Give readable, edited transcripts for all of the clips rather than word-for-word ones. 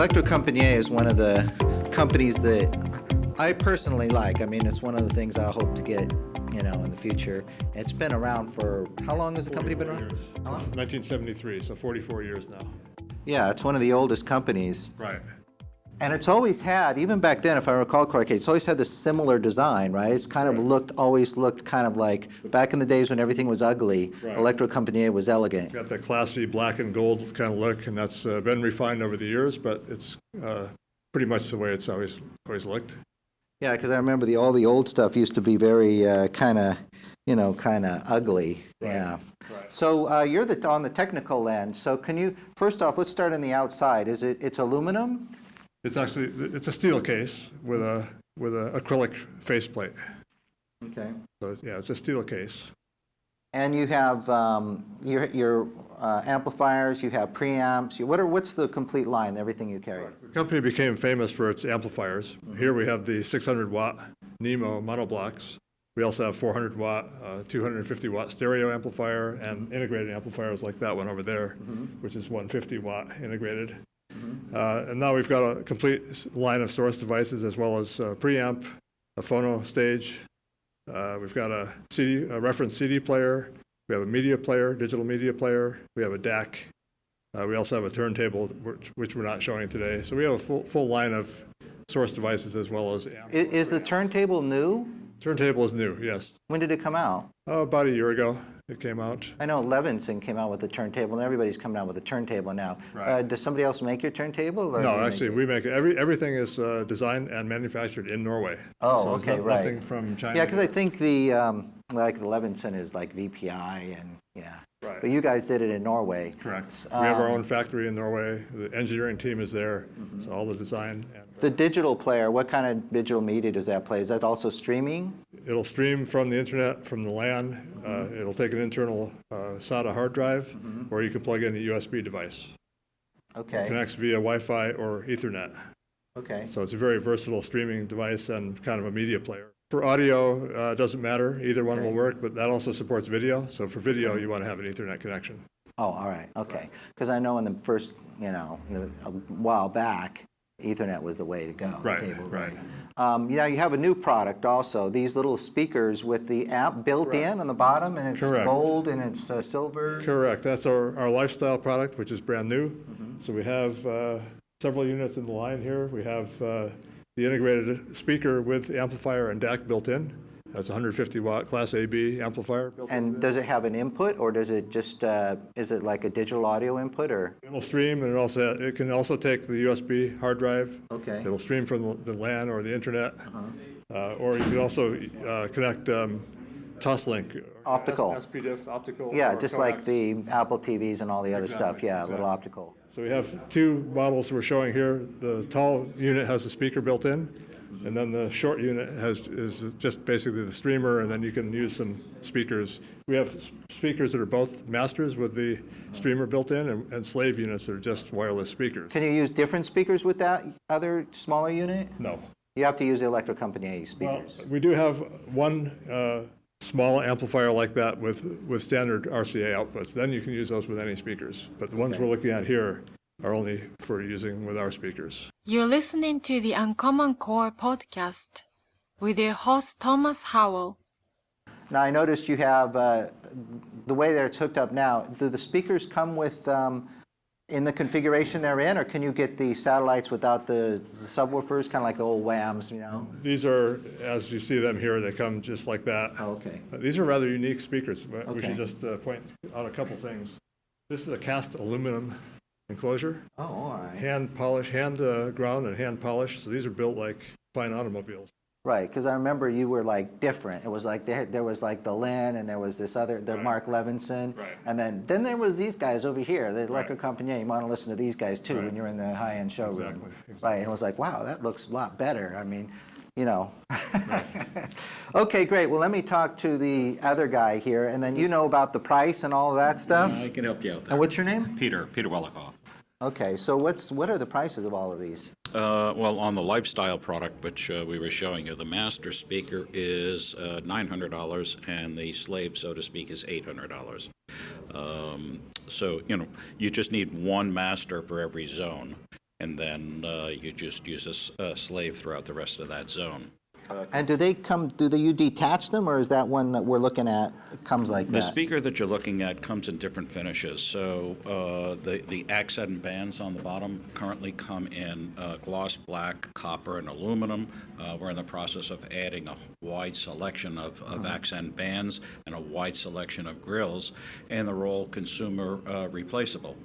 Electrocompaniet is one of the companies that I personally like. I mean, it's one of the things I hope to get, in the future. It's been around for, how long has the company been around? Since 1973, so 44 years now. Yeah, it's one of the oldest companies. Right. And it's always had, even back then, if I recall correctly, it's always had this similar design, right? It's kind of always looked kind of like, back in the days when everything was ugly, Right. Electrocompaniet was elegant. It's got that classy black and gold kind of look, and that's been refined over the years, but it's pretty much the way it's always looked. Yeah, because I remember all the old stuff used to be very kind of ugly. Right. Yeah. Right. So you're on the technical end. So can you, first off, let's start on the outside. It's aluminum? It's a steel case with a acrylic faceplate. Okay. So it's a steel case. And you have your amplifiers, you have preamps. What's the complete line, everything you carry? The company became famous for its amplifiers. Mm-hmm. Here we have the 600-watt Nemo monoblocks. We also have 400-watt, 250-watt stereo amplifier and integrated amplifiers like that one over there, which is 150-watt integrated. And now we've got a complete line of source devices as well as a preamp, a phono stage. We've got a reference CD player. We have a media player, digital media player. We have a DAC. We also have a turntable, which we're not showing today. So we have a full line of source devices as well as amps. Is the turntable new? Turntable is new, yes. When did it come out? About a year ago it came out. I know Levinson came out with a turntable, and everybody's coming out with a turntable now. Right. Does somebody else make your turntable? Or No, actually, we make it. Everything is designed and manufactured in Norway. Oh, so okay, it's right. Nothing from China. Yeah, because I think the Levinson is like VPI, and yeah. Right. But you guys did it in Norway. Correct. We have our own factory in Norway. The engineering team is there, so all the design. The digital player, what kind of digital media does that play? Is that also streaming? It'll stream from the internet, from the LAN. It'll take an internal SATA hard drive, or you can plug in a USB device. Okay. It connects via Wi-Fi or Ethernet. Okay. So it's a very versatile streaming device and kind of a media player. For audio, it doesn't matter. Either one will work, but that also supports video. So for video, you want to have an Ethernet connection. Oh, all right. Okay. Because I know in the first, a while back, Ethernet was the way to go. Right, Cable, right. Yeah, you have a new product also. These little speakers with the amp built in on the bottom, and it's gold and it's silver. Correct. That's our lifestyle product, which is brand new. So we have several units in the line here. We have the integrated speaker with amplifier and DAC built in. That's a 150-watt Class AB amplifier. And does it have an input, or does it just, is it like a digital audio input, or? It'll stream, and it can also take the USB hard drive. Okay. It'll stream from the LAN or the internet. Or you can also connect Toslink. Optical. SPDIF, optical. Yeah, just like the Apple TVs and all the other stuff. Yeah, little optical. So we have two models we're showing here. The tall unit has a speaker built in, and then the short unit is just basically the streamer, and then you can use some speakers. We have speakers that are both masters with the streamer built in, and slave units that are just wireless speakers. Can you use different speakers with that other smaller unit? No. You have to use the Electrocompaniet speakers. Well, we do have one small amplifier like that with standard RCA outputs. Then you can use those with any speakers. But the ones we're looking at here are only for using with our speakers. You're listening to the UnCommonCore podcast with your host Thomas Howell. Now I noticed you have, the way that it's hooked up now, do the speakers come with, in the configuration they're in, or can you get the satellites without the subwoofers, kind of like the old WAMs, These are, as you see them here, they come just like that. Oh, okay. These are rather unique speakers. We Okay. should just point out a couple things. This is a cast aluminum enclosure. Oh, all right. Hand ground and hand polished. So these are built like fine automobiles. Right, because I remember you were like different. It was like there was like the Lin, and there was this other, Mark Levinson, Right. and then there was these guys over here, the Electrocompaniet. You want to listen to these guys too when you're in the high-end showroom. Exactly. Right, and it was like, wow, that looks a lot better. I mean, Okay, great. Well, let me talk to the other guy here, and then you know about the price and all of that stuff. I can help you out there. And what's your name? Peter Welikoff. Okay, so what are the prices of all of these? Well, on the lifestyle product, which we were showing you, the master speaker is $900, and the slave, so to speak, is $800. So, you just need one master for every zone. and then you just use a slave throughout the rest of that zone. And do you detach them, or is that one that we're looking at comes like The that? speaker that you're looking at comes in different finishes. So the accent bands on the bottom currently come in gloss black, copper, and aluminum. We're in the process of adding a wide selection of accent bands and a wide selection of grills, and they're all consumer replaceable.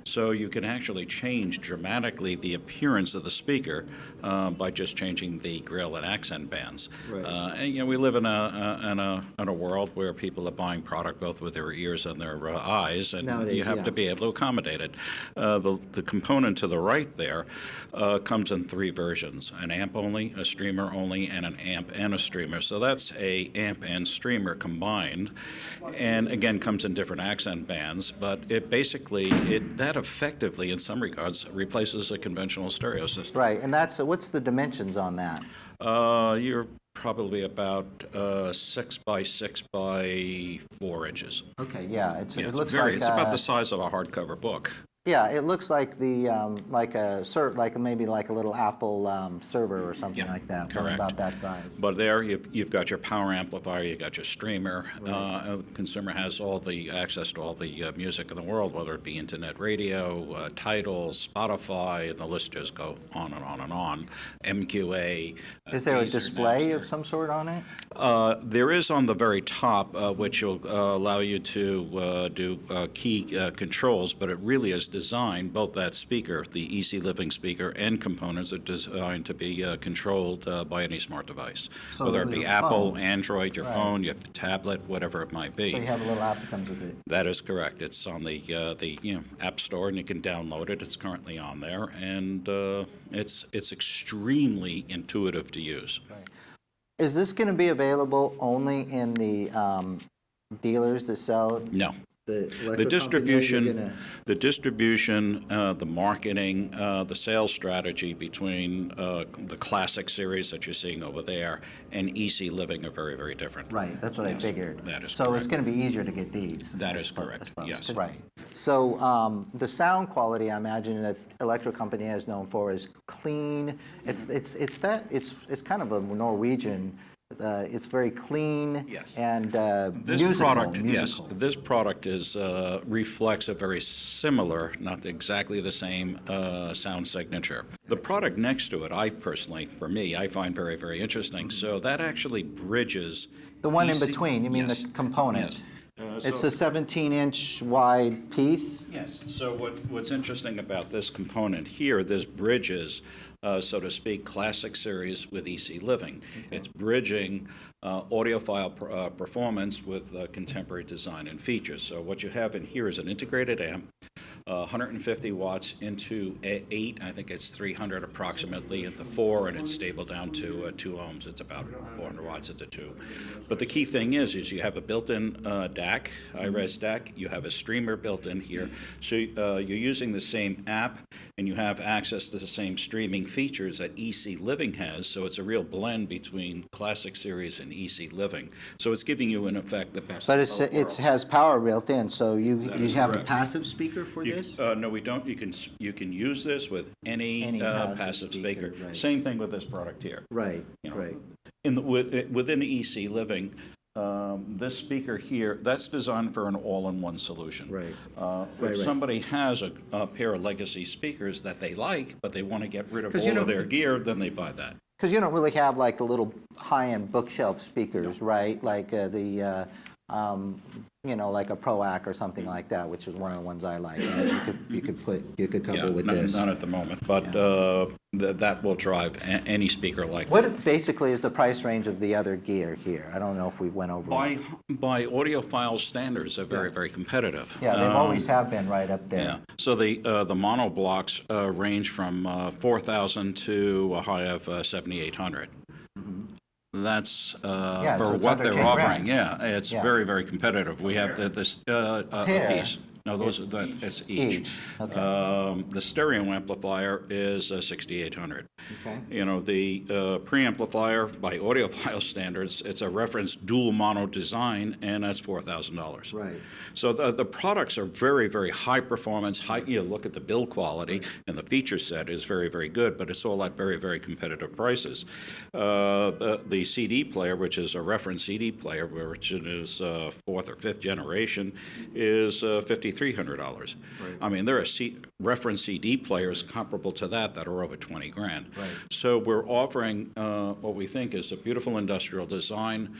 So you can actually change dramatically the appearance of the speaker by just changing the grill and accent bands. Right. And we live in a world where people are buying product both with their ears and their eyes, and Nowadays, you have yeah. to be able to accommodate it. The component to the right there comes in 3 versions: an amp only, a streamer only, and an amp and a streamer. So that's a amp and streamer combined, and again comes in different accent bands. But it basically that effectively, in some regards, replaces a conventional stereo system. Right, and what's the dimensions on that? You're probably about 6 by 6 by 4 inches. Okay, yeah, Yeah, it looks it's about the size of a hardcover book. yeah, it looks like maybe like a little Apple server or something Yeah, like that. correct. About that size. But there you've got your power amplifier, you've got your streamer. The consumer has all the access to all the music in the world, whether it be internet radio, titles, Spotify, and the list just go on and on and on. MQA. Is there a Deezer, display Napster. of some sort on it? There is on the very top, which will allow you to do key controls, but it really is designed, both that speaker, the Easy Living speaker, and components are designed to be controlled by any smart device, So whether it be your Apple, phone. Android, your Right. phone, your tablet, whatever it might be. So you have a little app that comes with it. That is correct. It's on the App Store, and you can download it. It's currently on there, and it's extremely intuitive to use. Is this going to be available only in the dealers that sell No. the The distribution, the marketing, the sales strategy between the classic series that you're seeing over there and Easy Living are very, very different. Right, that's what I figured. That is So correct. it's going to be easier to get these. That I is suppose- correct, I suppose. yes. Right. So the sound quality, I imagine that Electrocompaniet is known for is clean. It's kind of a Norwegian. It's very clean. Yes. And This musical. product, musical. yes, this product reflects a very similar, not exactly the same sound signature. The product next to it, I find very, very interesting. So that actually bridges The one in EC between, you mean Yes. the component? Yes. It's So- a 17-inch wide piece? Yes. So what's interesting about this component here, this bridges, so to speak, classic series with EC Living. It's bridging audiophile performance with contemporary design and features. So what you have in here is an integrated amp, 150 watts into 8, I think it's 300 approximately into 4, and it's stable down to 2 ohms. It's about 400 watts into 2. But the key thing is you have a built-in DAC, iRes DAC, you have a streamer built in here, so you're using the same app, and you have access to the same streaming features that EC Living has, so it's a real blend between Classic Series and EC Living. So it's giving you, in effect, the best But of both it worlds. has power built in, so you is have a correct. passive speaker for this? No, we don't. You can use this with any passive speaker. right. Same thing with this product here. Right, You know, right. Within EC Living, this speaker here, that's designed for an all-in-one solution. Right. If Right. somebody has a pair of legacy speakers that they like, but they want to get rid of 'Cause all of their gear, then they buy that. Because you don't really have like the little high-end bookshelf speakers, right? Like like a ProAc or something like that, which is one of the ones I like. And you could couple with this. Not at the moment, but that will drive any speaker like that. What basically is the price range of the other gear here? I don't know if we went over it. By audiophile standards, they're very, very competitive. Yeah, they've always have been right up there. Yeah. So the mono blocks range from 4,000 to a high of 7,800. That's so for it's what under they're 10 offering. grand. Yeah, it's Yeah. very, very competitive. We have this Pair. piece. No, that's each. Each, okay. The stereo amplifier is 6,800. Okay. You know, the preamplifier by audiophile standards, it's a reference dual mono design, and that's $4,000. Right. So the products are very, very high performance. You look at the build quality, and the feature set is very, very good, but it's all at very, very competitive prices. The CD player, which is a reference CD player, which is fourth or fifth generation, is $5,300. Right. I mean, there are reference CD players comparable to that are over 20 grand. Right. So we're offering what we think is a beautiful industrial design,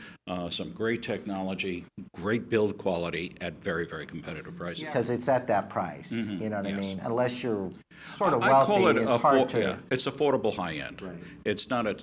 some great technology, great build quality at very, very competitive prices. Because it's at that price, you know what I yes. mean? Unless you're sort of I wealthy, call it it's hard to... yeah, it's affordable high-end. Right. It's not at,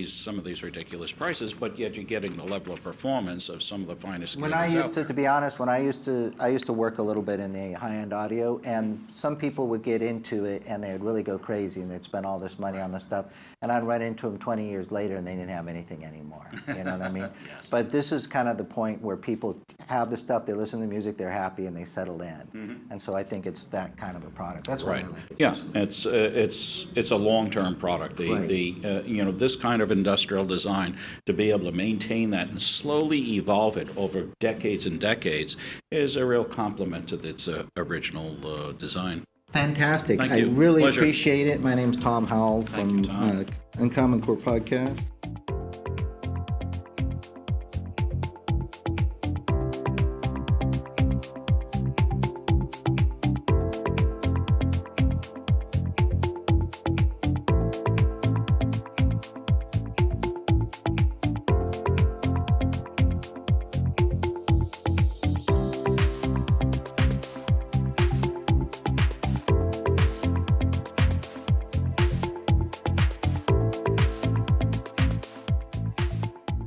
some of these ridiculous prices, but yet you're getting the level of performance of some of the finest When I units used to be honest, I used to work a little bit in the high-end audio, and some people would get into it and they'd really go crazy and they'd spend all this money on this stuff, and I'd run into them 20 years later and they didn't have anything anymore. You know what I mean? Yes. But this is kind of the point where people have the stuff, they listen to the music, they're happy, and they settle in. And so I think it's that kind of a product. That's why I like it. Yeah, it's a long-term product. This kind of industrial design, to be able to maintain that and slowly evolve it over decades and decades, is a real compliment to its original design. Fantastic. Thank I you. really Pleasure. appreciate it. My name's Tom Howell from Thank you, Tom. UnCommonCore Podcast.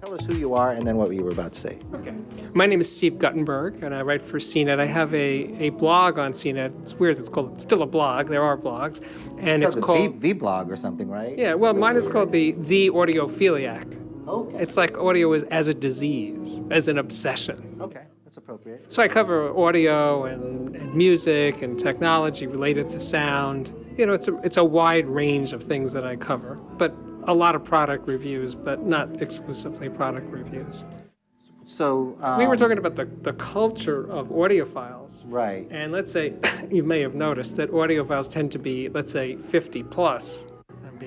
Tell us who you are and then what you were about to say. Okay. My name is Steve Guttenberg, and I write for CNET. I have a blog on CNET. It's weird. It's still a blog. There are blogs, and it's the called V-blog or something, right? yeah. Well, mine is called the Audiophiliac. Okay. It's like audio as a disease, as an obsession. Okay, that's appropriate. So I cover audio and music and technology related to sound. It's a wide range of things that I cover, but a lot of product reviews, but not exclusively product reviews. So We were talking about the culture of audiophiles. right. And let's say, you may have noticed that audiophiles tend to be, let's say, 50 plus.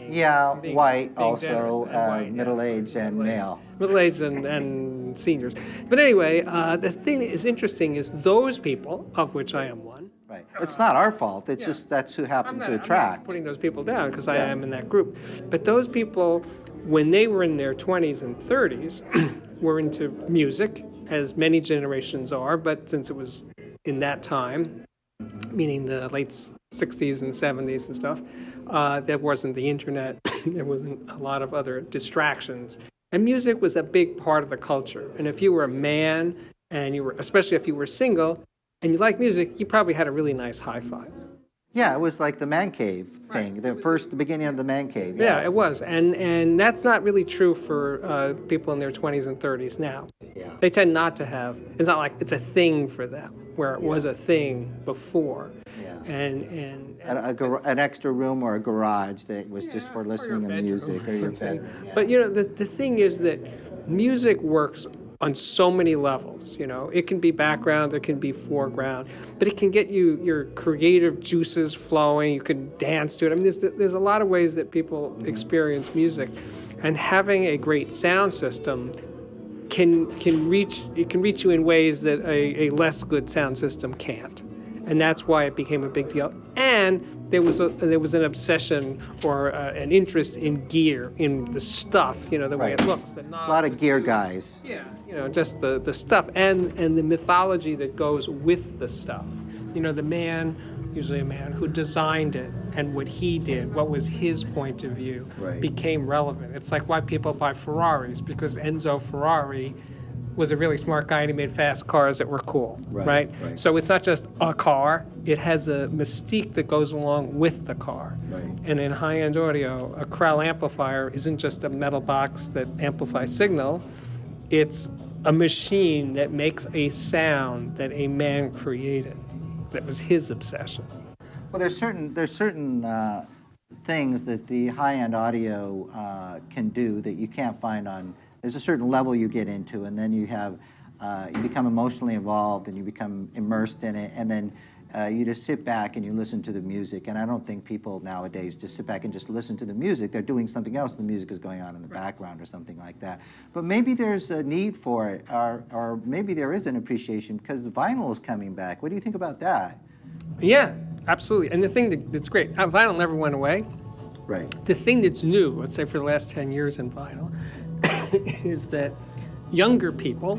Yeah, white being also, generous, and white, yes. middle-aged and male. Middle-aged and seniors. But anyway, the thing that is interesting is those people, of which I am one. Right. It's not our fault. It's just that's who happens to I'm attract. not putting those people down because I am in that group. But those people, when they were in their 20s and 30s, were into music, as many generations are, but since it was in that time, meaning the late 60s and 70s and stuff, there wasn't the internet, there wasn't a lot of other distractions. And music was a big part of the culture. And if you were a man, and you were, especially if you were single, and you like music, you probably had a really nice hi-fi. Yeah, it was like the man cave thing, the beginning of the man cave. Yeah, it was. And that's not really true for people in their 20s and 30s now. Yeah. They tend not to have, it's not like it's a thing for them, where it was a thing before. Yeah. And An extra room or a garage that was just for listening to music or your bedroom. Yeah. But the thing is that music works on so many levels. It can be background, it can be foreground, but it can get your creative juices flowing. You can dance to it. I mean, there's a lot of ways that people experience music, and having a great sound system can reach you in ways that a less good sound system can't. And that's why it became a big deal. And there was an obsession or an interest in gear, in the stuff, the way it looks. A lot of gear guys. Yeah, just the stuff and the mythology that goes with the stuff. The man, usually a man, who designed it and what he did, what was his point of view, became relevant. It's like why people buy Ferraris, because Enzo Ferrari was a really smart guy and he made fast cars that were cool, right? So it's not just a car, it has a mystique that goes along with the car. Right. And in high-end audio, a Krell amplifier isn't just a metal box that amplifies signal, it's a machine that makes a sound that a man created. that was his obsession. Well, there's certain things that the high-end audio can do that you can't find on. There's a certain level you get into, and then you become emotionally involved, and you become immersed in it, and then you just sit back and you listen to the music. And I don't think people nowadays just sit back and just listen to the music. They're doing something else. The music is going on in the background or something like that. But maybe there's a need for it, or maybe there is an appreciation because vinyl is coming back. What do you think about that? Yeah, absolutely. And the thing that's great, vinyl never went away. Right. The thing that's new, let's say for the last 10 years in vinyl, is that younger people,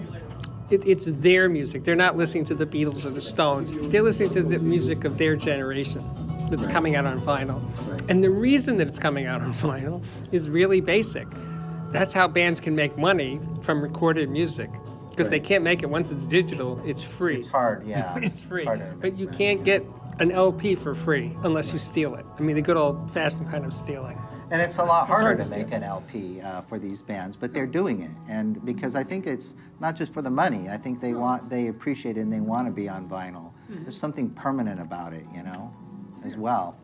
it's their music. They're not listening to the Beatles or the Stones. They're listening to the music of their generation that's coming out on vinyl. Right. And the reason that it's coming out on vinyl is really basic. That's how bands can make money from recorded music. Because they can't make it once it's digital, it's free. It's hard, yeah. It's free. Harder to But make you money. can't get an LP for free unless you steal it. I mean, the good old-fashioned kind of stealing. And it's a lot harder hard to to make an LP for these bands, but they're doing it. And because I think it's not just for the money. I think they appreciate it and they want to be on vinyl. There's something permanent about it, as well.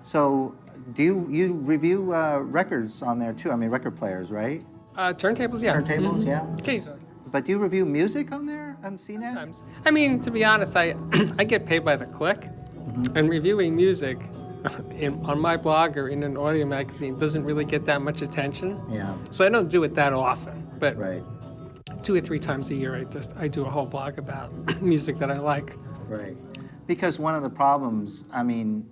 So do you review records on there too? I mean, record players, right? Turntables, yeah. Turntables, yeah. Occasionally. But do you review music on there, on CNET? Sometimes. I mean, to be honest, I get paid by the click, and reviewing music on my blog or in an audio magazine doesn't really get that much attention. Yeah. So I don't do it that often, but Right. 2 or 3 times a year I do a whole blog about music that I like. Right. Because one of the problems,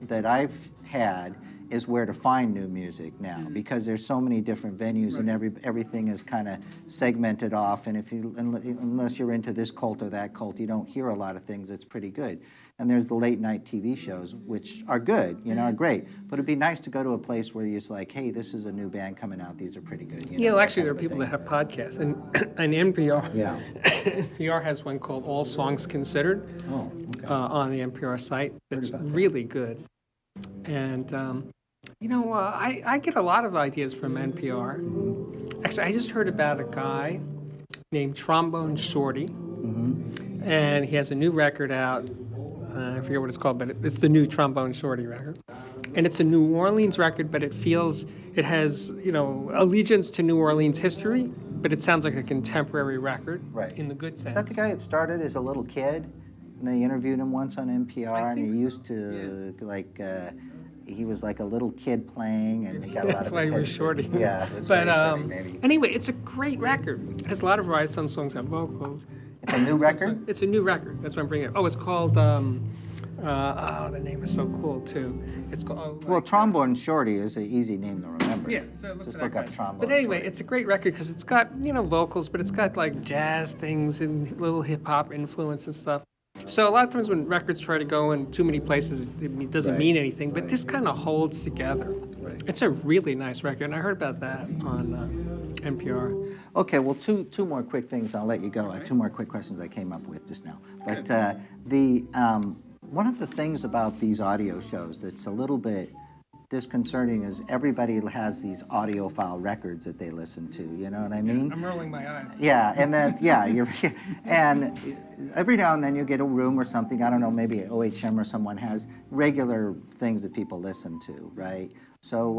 that I've had is where to find new music now, because there's so many different venues and everything is kind of segmented off, and unless you're into this cult or that cult, you don't hear a lot of things that's pretty good. And there's the late night TV shows, which are good, are great, but it'd be nice to go to a place where you're just like, hey, this is a new band coming out, these are pretty good. Yeah, well, that actually, there are kind of a people that thing. have podcasts, and NPR. Yeah. NPR has one called All Songs Considered Oh, okay. on the NPR site. It's really good. And, I get a lot of ideas from NPR. Actually, I just heard about a guy named Trombone Shorty, and he has a new record out. I forget what it's called, but it's the new Trombone Shorty record. And it's a New Orleans record, but it has, allegiance to New Orleans history, but it sounds like a contemporary record Right. in the good sense. Is that the guy that started as a little kid? And they interviewed him once on NPR, and he think so. used to, he was like a little kid playing, and he got a lot That's of why he attention. was Shorty. Yeah, that's why But he's Shorty, maybe. anyway, it's a great record. It has a lot of variety. Some songs have vocals. It's a new record? It's a new record. That's what I'm bringing up. Oh, it's called, the name is so cool, too. It's called, Well, Trombone Shorty is an easy name to remember. yeah, so look Just for that look up guy. Trombone But anyway, Shorty. it's a great record because it's got, vocals, but it's got like jazz things and little hip hop influence and stuff. So a lot of times when records try to go in too many places, it doesn't Right. mean anything, but this kind of holds together. Right. It's a really nice record, and I heard about that on NPR. Okay, well, two more quick things. I'll let you go. 2 more quick questions I came up with just now. But one of the things about these audio shows that's a little bit disconcerting is everybody has these audiophile records that they listen to. You know what I mean? I'm rolling my eyes. Yeah, and then and every now and then you get a room or something. I don't know, maybe OHM or someone has regular things that people listen to, right? So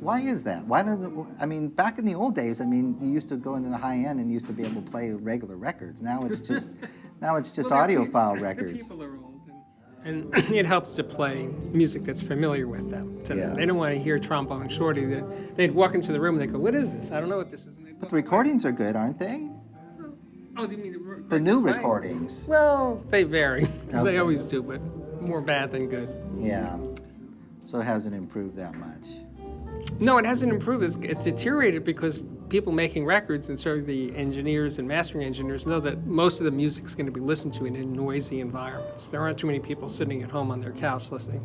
why is that? Why doesn't back in the old days, you used to go into the high-end and used to be able to play regular records. Now it's just audiophile records. People are old, and it helps to play music that's familiar with them. Yeah. They don't want to hear Trombone Shorty. They'd walk into the room and they go, "What is this? I don't know what this is." And they'd But walk the recordings are good, aren't they? Oh, do you mean The new right? recordings. Well, they vary. Okay. They always do, but more bad than good. Yeah. So it hasn't improved that much. No, it hasn't improved. It's deteriorated because people making records and sort of the engineers and mastering engineers know that most of the music's going to be listened to in noisy environments. There aren't too many people sitting at home on their couch listening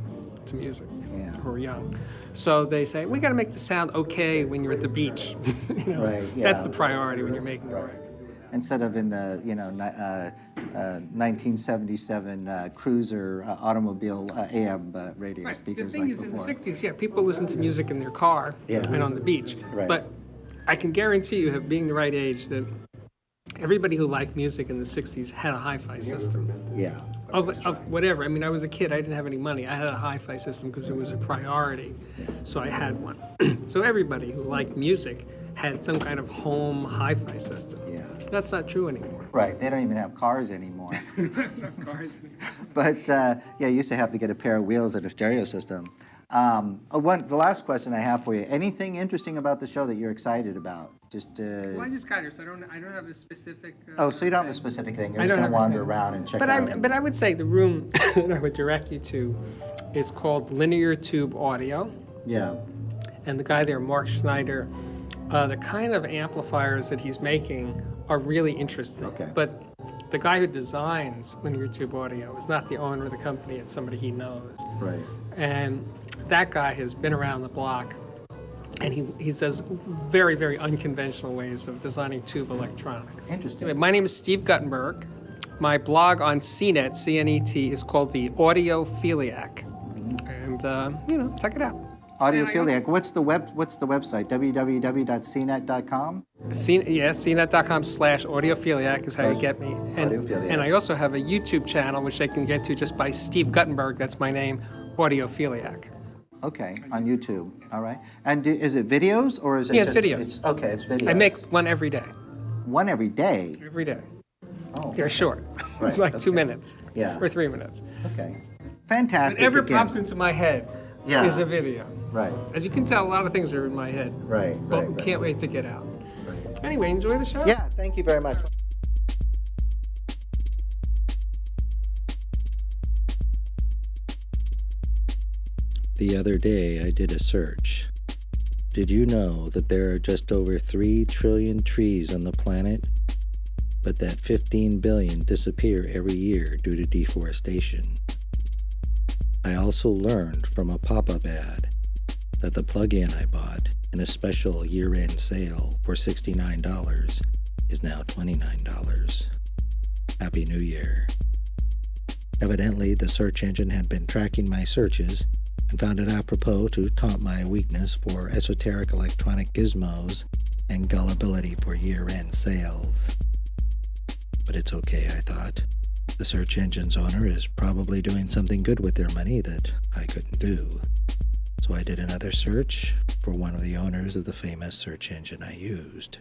to music Yeah. who are young. So they say, we got to make the sound okay when you're at the beach. Right, yeah. That's the priority when you're making a Right. record. Instead of in the 1977 cruiser automobile AM radio Right. speakers The thing like is, before. in the 60s, people listened to music in their car Yeah. and on the beach. Right. But I can guarantee you, being the right age, that everybody who liked music in the 60s had a hi-fi system. Yeah. Of whatever. I mean, I was a kid. I didn't have any money. I had a hi-fi system because it was a priority. So I had one. So everybody who liked music had some kind of home hi-fi system. Yeah. That's not true anymore. Right, they don't even have cars anymore. Cars. But yeah, you used to have to get a pair of wheels and a stereo system. The last question I have for you, anything interesting about the show that you're excited about? Just Well, I just got here, so I don't have a specific. oh, so you don't have a specific thing, you're I just don't gonna have a wander thing. around and check But out. but I would say the room that I would direct you to is called Linear Tube Audio, Yeah, and the guy there, Mark Schneider, the kind of amplifiers that he's making are really interesting. Okay. But the guy who designs Linear Tube Audio is not the owner of the company; it's somebody he knows. right. And that guy has been around the block, and he says very, very unconventional ways of designing tube electronics. Interesting. Anyway, my name is Steve Guttenberg. My blog on CNET, CNET, is called the Audiophiliac. And, check it out. Audiophiliac, what's the website? www.cnet.com? CNET.com/audiophiliac is how you get me. Audiophiliac. And I also have a YouTube channel, which they can get to just by Steve Guttenberg, that's my name, Audiophiliac. Okay, on YouTube, all right. And is it videos or is it Yeah, it's just? videos. Okay, it's videos. I make one every day. One every day? Every day. Oh, They're short, Right, like 2 okay. minutes Yeah. or 3 minutes. okay. Fantastic. Whatever again. pops into my head Yeah. is a video. Right, As you can tell, a lot of things are in my head, right, but right. can't wait to get out. Anyway, enjoy the show. Yeah, thank you very much. The other day I did a search. Did you know that there are just over 3 trillion trees on the planet, but that 15 billion disappear every year due to deforestation? I also learned from a pop-up ad that the plug-in I bought in a special year-end sale for $69 is now $29. Happy New Year. Evidently, the search engine had been tracking my searches and found it apropos to taunt my weakness for esoteric electronic gizmos and gullibility for year-end sales. But it's okay, I thought. The search engine's owner is probably doing something good with their money that I couldn't do. So I did another search for one of the owners of the famous search engine I used.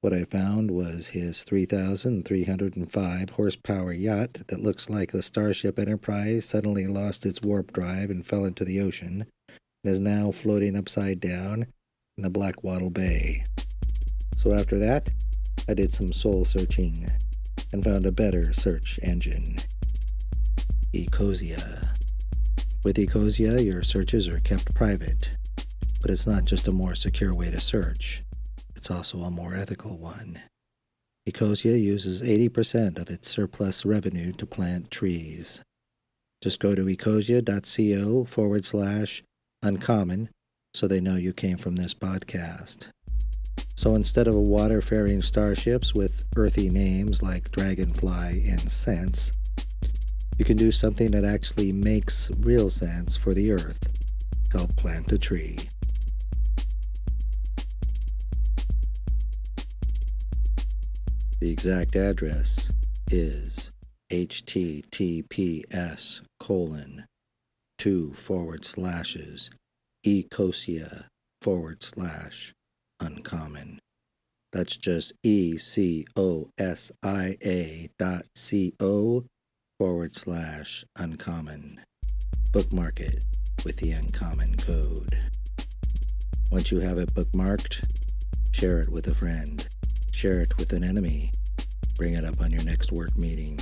What I found was his 3,305 horsepower yacht that looks like the Starship Enterprise suddenly lost its warp drive and fell into the ocean and is now floating upside down in the Blackwattle Bay. So after that, I did some soul searching and found a better search engine. Ecosia. With Ecosia, your searches are kept private, but it's not just a more secure way to search. It's also a more ethical one. Ecosia uses 80% of its surplus revenue to plant trees. Just go to ecosia.co/uncommon so they know you came from this podcast. So instead of water-faring starships with earthy names like Dragonfly and Sense, you can do something that actually makes real sense for the Earth. Help plant a tree. The exact address is https://ecosia/uncommon. That's just ecosia.co/uncommon. Bookmark it with the Uncommon code. Once you have it bookmarked, share it with a friend. Share it with an enemy. Bring it up on your next work meeting,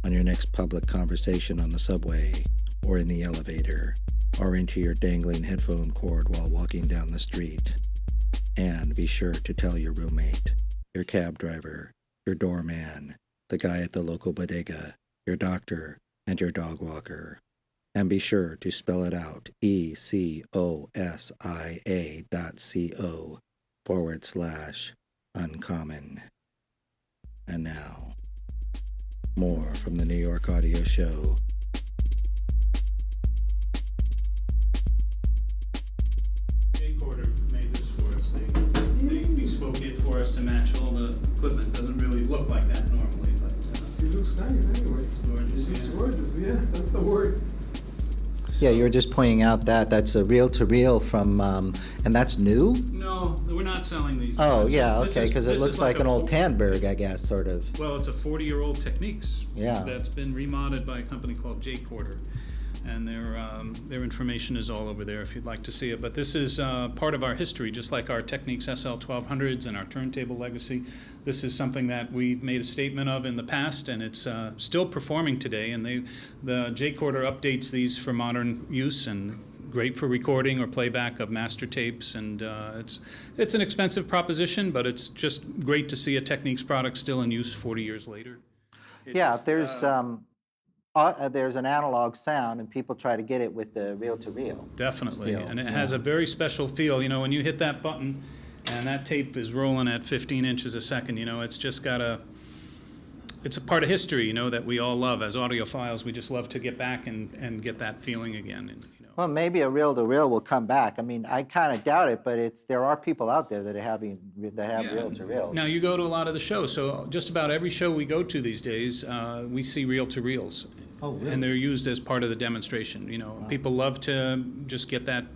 on your next public conversation on the subway, or in the elevator, or into your dangling headphone cord while walking down the street. And be sure to tell your roommate, your cab driver, your doorman, the guy at the local bodega, your doctor, and your dog walker. And be sure to spell it out, ecosia.co/uncommon. And now, more from the New York Audio Show. Camcorder made this for us. They bespoke it for us to match all the equipment. Doesn't look like that normally, but It looks nice anyway. gorgeous, It looks yeah. gorgeous, yeah, that's the word. Yeah, you were just pointing out that that's a reel-to-reel from, and that's new? No, we're not selling these. Oh, This yeah, is- okay, because it this looks is like an a old full- Tandberg, I guess, sort of. Well, it's a 40-year-old Technics. Yeah. That's been remodded by a company called J-Quarter. And their information is all over there if you'd like to see it. But this is part of our history, just like our Technics SL1200s and our turntable legacy. This is something that we've made a statement of in the past, and it's still performing today. And the J-Quarter updates these for modern use, and great for recording or playback of master tapes. And it's an expensive proposition, but it's just great to see a Technics product still in use 40 years later. Yeah, It's, there's an analog sound, and people try to get it with the reel-to-reel. Definitely, Still, and it yeah. has a very special feel. You know, when you hit that button and that tape is rolling at 15 inches a second, you know, it's just got it's a part of history, you know, that we all love. As audiophiles, we just love to get back and get that feeling again. And, you know. Well, maybe a reel-to-reel will come back. I mean, I kind of doubt it, but there are people out there that have Yeah. reel-to-reels. Now, you go to a lot of the shows, so just about every show we go to these days, we see reel-to-reels. Oh, really? And they're used as part of the demonstration. You know, people love to just get that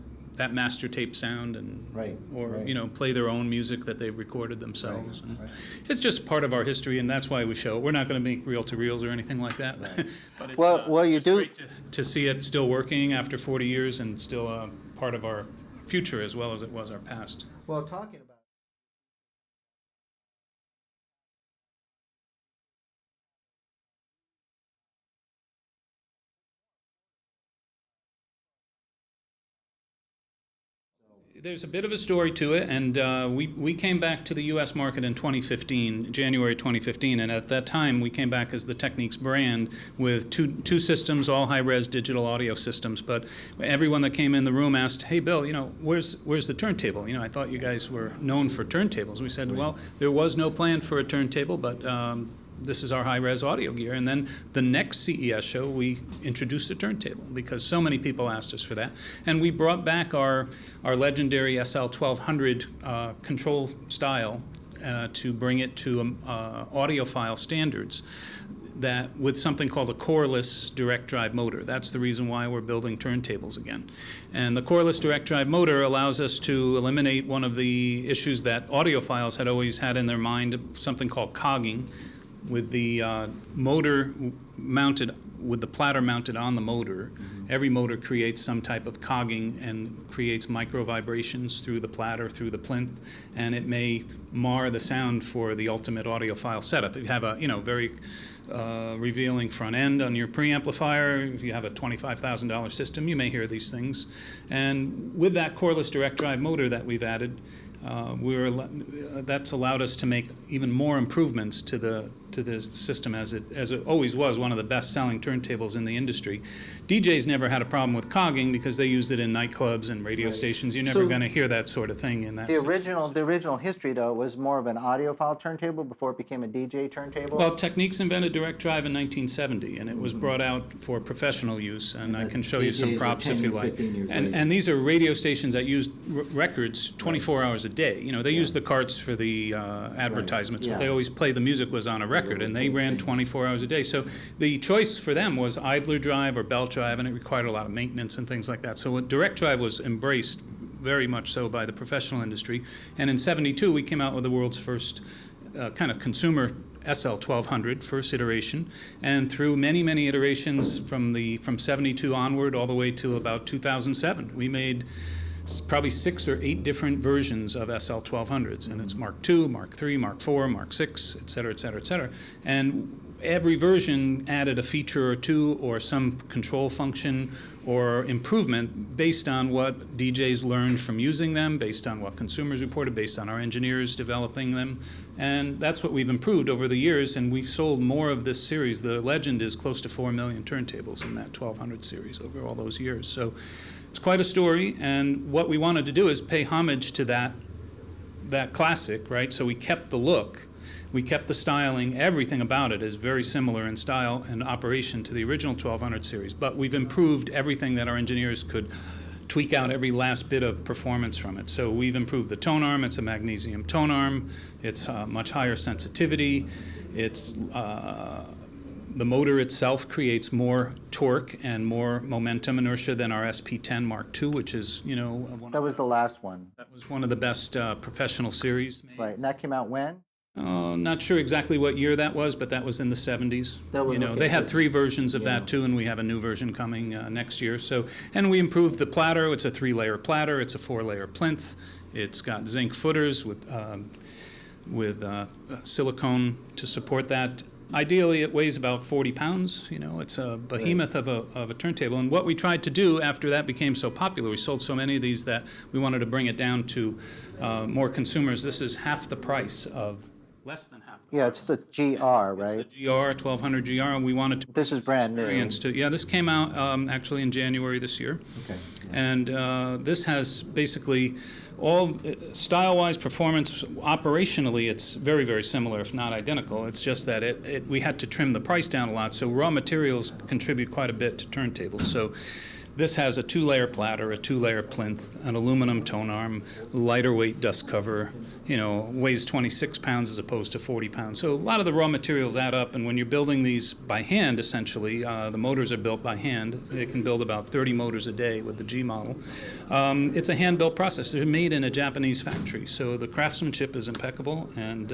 master tape sound and Right, or right. you know, play their own music that they've recorded themselves. And right. it's just part of our history, and that's why we show it. We're not going to make reel-to-reels or anything like that. But it's, Well, you it's do- great to see it still working after 40 years and still part of our future as well as it was our past. Well, talking about There's a bit of a story to it, and we came back to the U.S. market in 2015, January 2015, and at that time we came back as the Technics brand with two systems, all high-res digital audio systems. But everyone that came in the room asked, "Hey, Bill, you know, where's the turntable? You know, I thought you guys were known for turntables." We said, "Well, there was no plan for a turntable, but." This is our high-res audio gear. And then the next CES show, we introduced a turntable because so many people asked us for that. And we brought back our legendary SL1200 control style to bring it to audiophile standards that with something called a coreless direct drive motor. That's the reason why we're building turntables again. And the coreless direct drive motor allows us to eliminate one of the issues that audiophiles had always had in their mind, something called cogging, with the motor mounted, with the platter mounted on the motor. Every motor creates some type of cogging and creates micro vibrations through the platter, through the plinth, and it may mar the sound for the ultimate audiophile setup. If you have a very revealing front end on your preamplifier, if you have a $25,000 system, you may hear these things. And with that coreless direct drive motor that we've added, that's allowed us to make even more improvements to the system as it always was one of the best-selling turntables in the industry. DJs never had a problem with cogging because they used it in nightclubs and radio stations. You're never So- going to hear that sort of thing in that. the original history, though, was more of an audiophile turntable before it became a DJ turntable? Well, Technics invented direct drive in 1970, and it was brought out for professional use, and I can show you some DJs were props 10 if you and like. 15 years later. And these are radio stations that used records 24 hours a day. You know, they used the carts for the advertisements, Yeah. but they always played, the music was on a record, and they ran 24 hours a day. So the choice for them was idler drive or belt drive, and it required a lot of maintenance and things like that. So direct drive was embraced very much so by the professional industry. And in '72, we came out with the world's first kind of consumer SL1200, first iteration, and through many, many iterations from '72 onward all the way to about 2007, we made probably 6 or 8 different versions of SL1200s, and it's Mark II, Mark III, Mark IV, Mark VI, et cetera, et cetera, et cetera. And every version added a feature or two or some control function or improvement based on what DJs learned from using them, based on what consumers reported, based on our engineers developing them. And that's what we've improved over the years, and we've sold more of this series. The legend is close to 4 million turntables in that 1200 series over all those years. So it's quite a story, and what we wanted to do is pay homage to that classic, right? So we kept the look, we kept the styling, everything about it is very similar in style and operation to the original 1200 series, but we've improved everything that our engineers could tweak out every last bit of performance from it. So we've improved the tone arm. It's a magnesium tone arm. It's much higher sensitivity. It's the motor itself creates more torque and more momentum inertia than our SP10 Mark II, which is, That was the last one, that was one of the best professional series made. right? And that came out when? Not sure exactly what year that was, but that was in the 70s. That was- okay, They had good. 3 versions of that too, and we have a new version coming next year. So, and we improved the platter. It's a 3-layer platter. It's a 4-layer plinth. It's got zinc footers with silicone to support that. Ideally, it weighs about 40 pounds. It's a behemoth of a turntable. And what we tried to do after that became so popular, we sold so many of these that we wanted to bring it down to more consumers. This is half the price of, less than half the Yeah, it's the GR, right? It's the GR, 1200 GR, and we wanted to... This is brand new. Yeah, this came out actually in January this year. Okay. And this has basically all, style-wise, performance, operationally, it's very, very similar, if not identical. It's just that we had to trim the price down a lot, so raw materials contribute quite a bit to turntables. So this has a 2-layer platter, a 2-layer plinth, an aluminum tone arm, lighter weight dust cover, weighs 26 pounds as opposed to 40 pounds. So a lot of the raw materials add up, and when you're building these by hand, essentially, the motors are built by hand. They can build about 30 motors a day with the G model. It's a hand-built process. They're made in a Japanese factory, so the craftsmanship is impeccable, and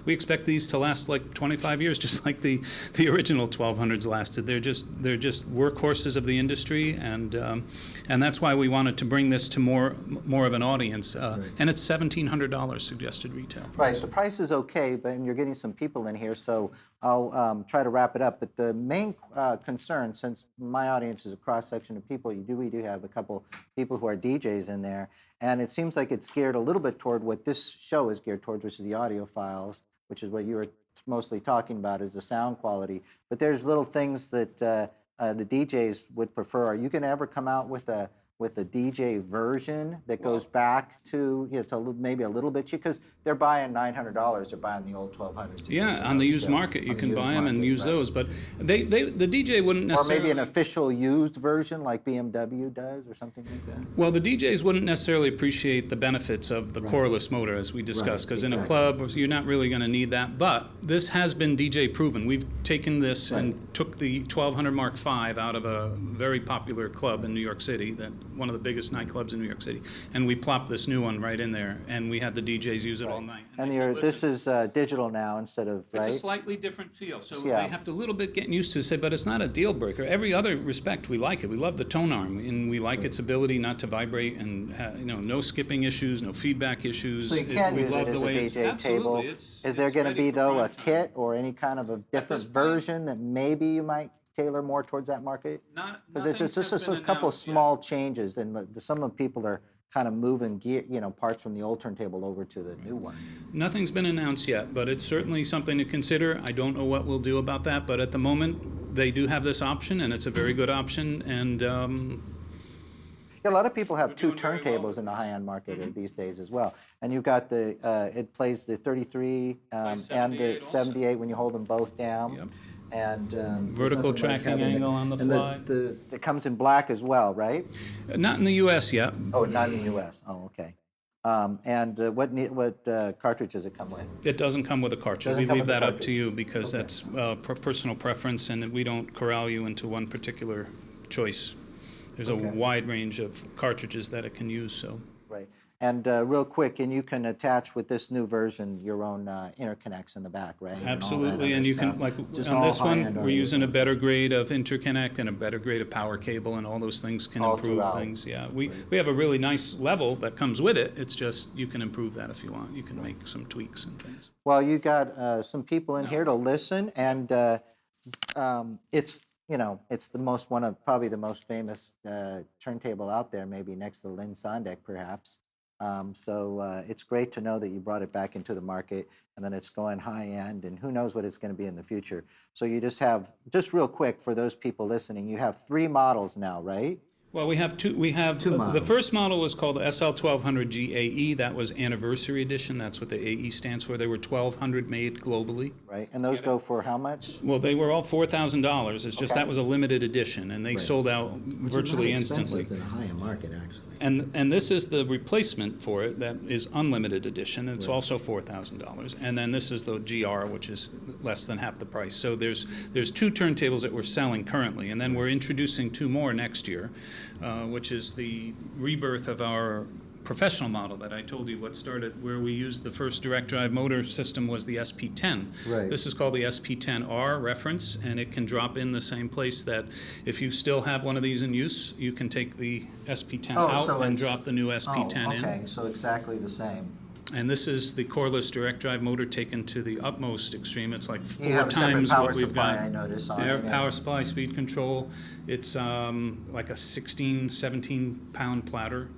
we expect these to last like 25 years, just like the original 1200s lasted. They're just workhorses of the industry. And that's why we wanted to bring this to more of an audience. And it's $1,700 suggested retail. Right, the price is okay, but and you're getting some people in here, so I'll try to wrap it up. But the main concern, since my audience is a cross-section of people, we do have a couple people who are DJs in there, and it seems like it's geared a little bit toward what this show is geared towards, which is the audiophiles, which is what you were mostly talking about, is the sound quality. But there's little things that the DJs would prefer. Are you going to ever come out with a DJ version that goes back to, it's maybe a little bit cheap, because they're buying $900, they're buying the old 1200s. Yeah, on the used market, you can buy them and use those, but the DJ wouldn't Or necessarily... maybe an official used version like BMW does or something like that. Well, the DJs wouldn't necessarily appreciate the benefits of the coreless motor, as we discussed, because in a club, you're not really going to need that. But this has been DJ proven. We've taken this and took the 1200 Mark V out of a very popular club in New York City, one of the biggest nightclubs in New York City, and we plopped this new one right in there, and we had the DJs use it all night. And they said, this is digital now instead of, right? It's a slightly different feel, so Yeah. they have to a little bit getting used to it, but it's not a deal breaker. Every other respect, we like it. We love the tone arm, and we like its ability not to vibrate, and no skipping issues, no feedback issues. So you can we use love it as the a way it's- DJ table. Absolutely. Is there going to ready be, for though, a prime time. kit or any kind of a different this point- version that maybe you might tailor more towards that market? Because it's just a couple small changes, and some of people are kind of moving gear, parts from the old turntable over to the new one. Nothing's been announced yet, but it's certainly something to consider. I don't know what we'll do about that, but at the moment, they do have this option, and it's a very good option, and Yeah, a lot of people have two turntables in the high-end market these days as well. And you've got it plays the 33 and the 78 when you hold them both down. Yep. And Vertical there's nothing like tracking having angle on the and fly. It comes in black as well, right? not in the U.S. yet. Oh, not in the U.S. Oh, okay. And what cartridge does it come with? It doesn't come with a cartridge. Doesn't We come leave with a that up to cartridge. you because that's personal preference, and we don't corral you into one particular choice. There's a wide range of cartridges that it can use, so. Right. And real quick, and you can attach with this new version your own interconnects in the back, right? And all that Absolutely, other and you stuff. can, like, Just on all this one, high-end we're using a audio. better grade of interconnect and a better grade of power cable, and all those things can All improve throughout. things. Yeah, we have a really nice level that comes with it. It's just, you can improve that if you want. You can make some tweaks and things. Well, you got some people in here to listen, and it's it's the most probably the most famous turntable out there, maybe next to the Lynn Sondek, perhaps. So it's great to know that you brought it back into the market, and then it's going high end, and who knows what it's going to be in the future. So you just real quick for those people listening, you have 3 models now, right? Well, we have two. We have Two the models. first model was called the SL1200 GAE. That was anniversary edition. That's what the AE stands for. There were 1,200 made globally. Right, and those go for how much? Well, they were all $4,000. It's just Okay. that was a limited edition, and they sold out virtually instantly. Which is not expensive in a high-end market, actually. And this is the replacement for it. That is unlimited edition. And it's also $4,000. And then this is the GR, which is less than half the price. So there's two turntables that we're selling currently, and then we're introducing two more next year, which is the rebirth of our professional model that I told you what started, where we used the first direct drive motor system was the SP10. Right. This is called the SP10R reference, and it can drop in the same place that if you still have one of these in use, you can take the SP10 out and drop the new SP10 in. Okay, so exactly the same. And this is the cordless direct drive motor taken to the utmost extreme. It's like You 4 have a separate times power what we've supply, got. I notice, on Yeah, it, yeah. power supply, speed control. It's like a 16, 17-pound platter.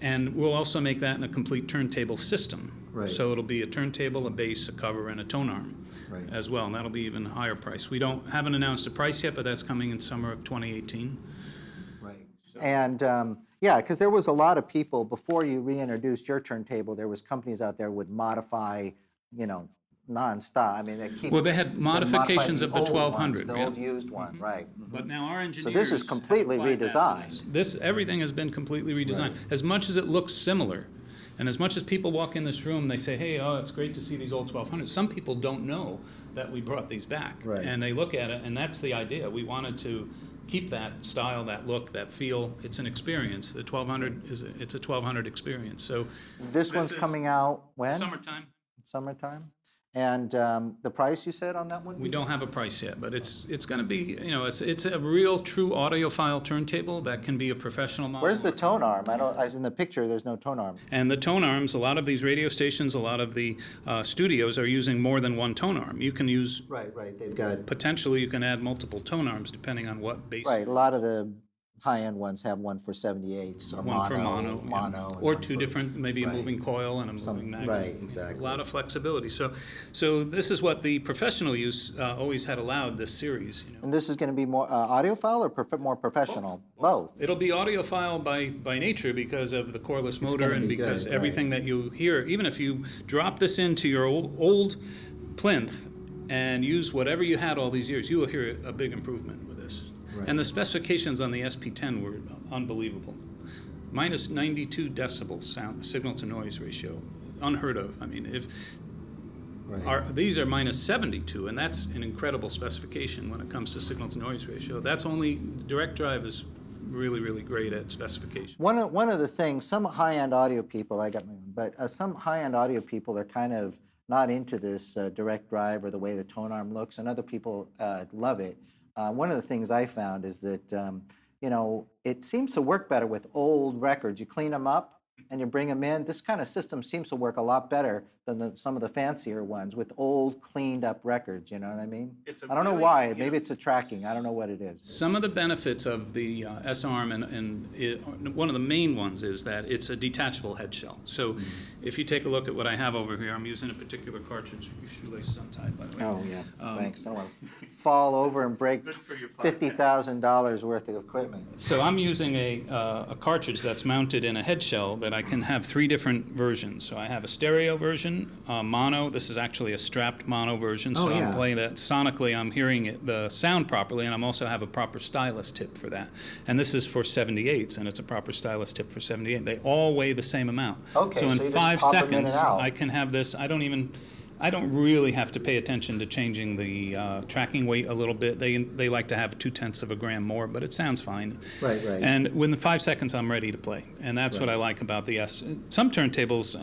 And we'll also make that in a complete turntable system. Right. So it'll be a turntable, a bass, a cover, and a tone arm Right. as well. And that'll be even higher price. We haven't announced a price yet, but that's coming in summer of 2018. Right. And, yeah, because there was a lot of people, before you reintroduced your turntable, there was companies out there would modify, you know, nonstop. I mean, they keep. Well, they had they modified modifications of the old ones, 1200, The yeah. old used one, right. But now our engineers. So this is have completely applied that to redesigned. this. Everything has been completely redesigned. As much as it looks similar, and as much as people walk in this room, they say, hey, oh, it's great to see these old 1200s. Some people don't know that we brought these back. Right. And they look at it, and that's the idea. We wanted to keep that style, that look, that feel. It's an experience. The 1200 it's a 1200 experience. So This one's is coming out when? summertime. Summertime? And the price you said on that one? We don't have a price yet, but it's going to be, you know, it's a real true audiophile turntable that can be a professional model. Where's the tone arm? In the picture, there's no tone arm. And the tone arms, a lot of these radio stations, a lot of the studios are using more than one tone arm. You can use, Right, they've got, potentially you can add multiple tone arms depending on what bass. right, a lot of the high-end ones have one for 78s, or One for mono. yeah. and Or one two for- different, maybe a right. moving coil and a moving magnet. right, exactly. A lot of flexibility. So this is what the professional use always had allowed this series, you know. And this is going to be more audiophile or more professional? Both. It'll be audiophile by nature because of the cordless motor gonna and be good, because right. everything that you hear, even if you drop this into your old plinth and use whatever you had all these years, you will hear a big improvement with this. Right. And the specifications on the SP10 were unbelievable. Minus 92 decibels sound signal to noise ratio, unheard of. I mean, if these are minus 72, and that's an incredible specification when it comes to signal to noise ratio. That's only direct drive is really, really great at specification. One of the things, some high-end audio people, I got my own, but some high-end audio people are kind of not into this direct drive or the way the tone arm looks, and other people love it. One of the things I found is that, you know, it seems to work better with old records. You clean them up and you bring them in. This kind of system seems to work a lot better than some of the fancier ones with old, cleaned up records, you know what I mean? I don't know why. Maybe it's a tracking. I don't know what it is. Some of the benefits of the S-arm one of the main ones is that it's a detachable head shell. So if you take a look at what I have over here, I'm using a particular cartridge. Your shoelaces untied, by the way. Oh, yeah, thanks. I don't want to fall over and break $50,000 worth of equipment. So I'm using a cartridge that's mounted in a head shell that I can have 3 different versions. So I have a stereo version, mono. This is actually a strapped mono version. So I'm playing that sonically. I'm hearing the sound properly, and I'm also have a proper stylus tip for that. And this is for 78s, and it's a proper stylus tip for 78. They all weigh the same amount. Okay, so in so you just 5 pop 'em in and seconds, out. I can have this. I don't really have to pay attention to changing the tracking weight a little bit. They like to have 0.2 of a gram more, but it sounds fine. Right. And within 5 seconds, I'm ready to play, and that's what I like about the S. Some turntables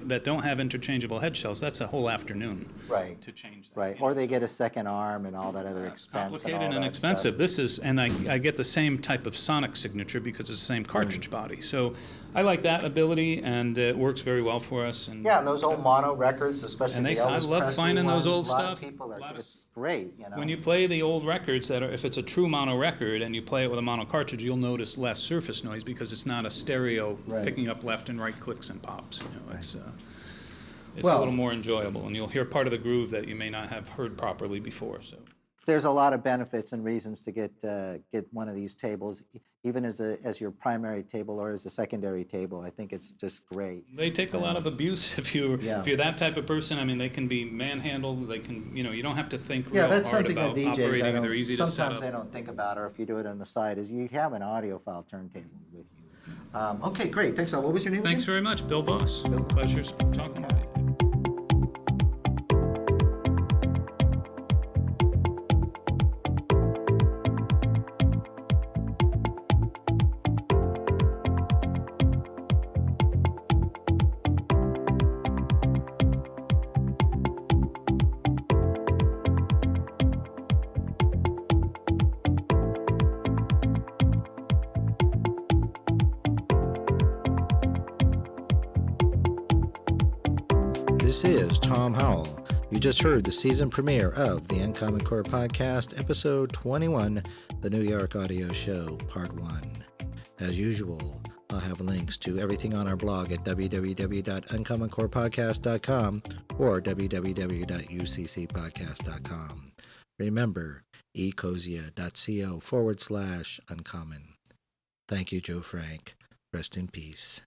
that don't have interchangeable head shells, that's a whole afternoon. Right. To change that. Right, or they get a second arm and all that other expense and all Complicated and that expensive. stuff. This is, and I get the same type of sonic signature because it's the same cartridge body. So I like that ability, and it works very well for us. And Yeah, and those old mono records, especially And the I Elvis love Presley finding those ones, old a lot stuff. of people A lot of- it's great, you know. When you play the old records if it's a true mono record and you play it with a mono cartridge, you'll notice less surface noise because it's not a stereo Right. picking up left and right clicks and pops. You know, it's Well- a little more enjoyable, and you'll hear part of the groove that you may not have heard properly before. So. there's a lot of benefits and reasons to get one of these tables, even as your primary table or as a secondary table. I think it's just great. They take a lot of abuse if you're Yeah. if you're that type of person. I mean, they can be manhandled. They can, you don't have to think Yeah, real that's hard something that about DJs operating. They're easy to set sometimes up. they don't think about, or if you do it on the side, is you have an audiophile turntable with you. Okay, great. Thanks. What was your name Thanks again? very much, Bill Voss. Bill. Pleasure talking with you. This is Tom Howell. You just heard the season premiere of the UnCommonCore podcast, episode 21, the New York Audio Show, part 1. As usual, I'll have links to everything on our blog at www.uncommoncorepodcast.com or www.uccpodcast.com. Remember, ecosia.co/uncommon. Thank you, Joe Frank. Rest in peace.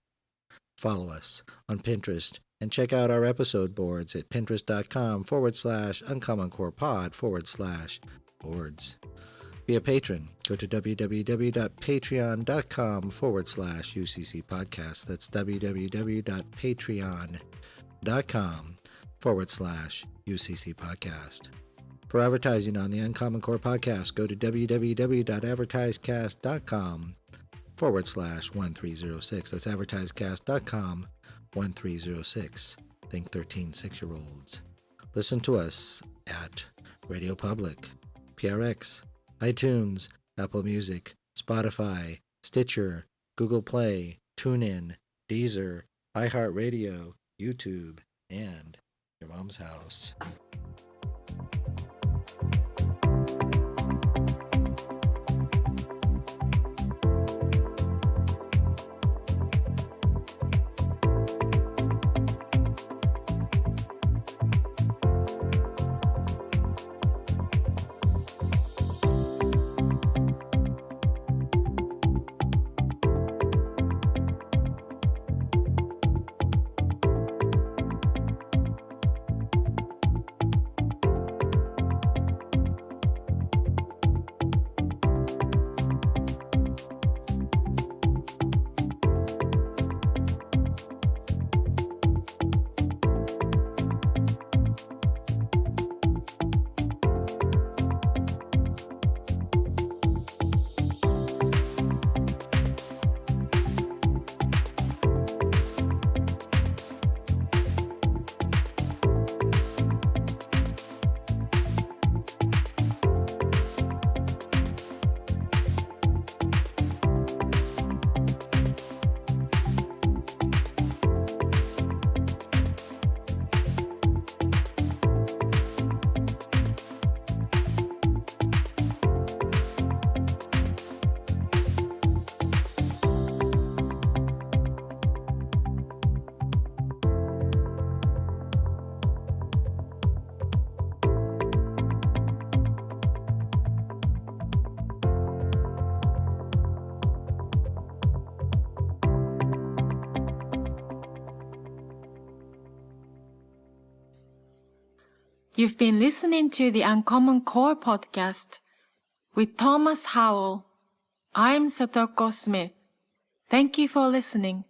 Follow us on Pinterest and check out our episode boards at pinterest.com/uncommoncorepod/boards. Be a patron. Go to www.patreon.com/UCC podcast. That's www.patreon.com/UCC podcast. For advertising on the UnCommonCore podcast, go to www.advertisecast.com/1306. That's advertisecast.com/1306. Think 13 6-year-olds. Listen to us at Radio Public, PRX, iTunes, Apple Music, Spotify, Stitcher, Google Play, TuneIn, Deezer, iHeartRadio, YouTube, and your mom's house. You've been listening to the UnCommonCore podcast with Thomas Howell. I'm Satoko Smith. Thank you for listening.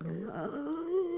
Oh.